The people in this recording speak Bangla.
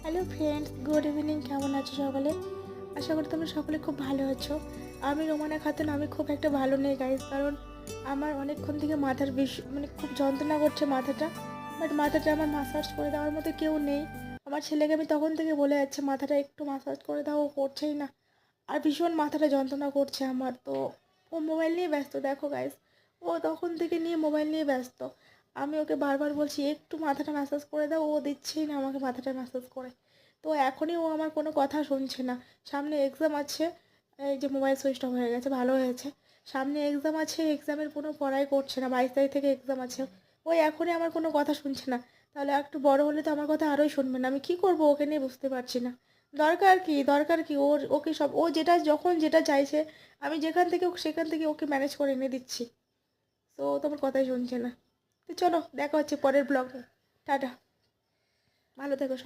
Hello friends, good evening. কেমন আছো সকলে? আশা করি তোমরা সকলে খুব ভালো আছো। আমি রোমানা খাতুন, আমি খুব একটা ভালো নেই গাইজ, কারণ আমার অনেকক্ষণ থেকে মাথার খুব যন্ত্রণা করছে মাথাটা। বাট মাথাটা আমার মাসাজ করে দেওয়ার মতো কেউ নেই। আমার ছেলেকে আমি তখন থেকে বলে যাচ্ছে মাথাটা একটু মাসাজ করে দাও, ও করছেই না। আর ভীষণ মাথাটা যন্ত্রণা করছে আমার তো। ও মোবাইল নিয়ে ব্যস্ত, দেখো গাইজ, ও তখন থেকে নিয়ে মোবাইল নিয়ে ব্যস্ত। আমি ওকে বারবার বলছি একটু মাথাটা ম্যাসাজ করে দাও, ও দিচ্ছেই না আমাকে মাথাটা ম্যাসাজ করে। তো এখনই ও আমার কোনো কথা শুনছে না। সামনে এক্সাম আছে। এই যে মোবাইল সুইচ অফ হয়ে গেছে, ভালো হয়েছে। সামনে এক্সাম আছে, এক্সামের কোনো পড়াই করছে না, 22 তারিখ থেকে এক্সাম আছে। ওই এখনই আমার কোনো কথা শুনছে না। তাহলে একটু বড় হলে তো আমার কথা আরোই শুনবে না। আমি কি করব ওকে নিয়ে বুঝতে পারছি না। দরকার কি ওকে সব, ও যেটা যখন যেটা চাইছে আমি যেখান থেকে সেখান থেকে ওকে ম্যানেজ করে এনে দিচ্ছি। তো তোমার কথাই শুনছে না। তো চলো, দেখা হচ্ছে পরের ব্লগে। টাটা। ভালো থেকো সব।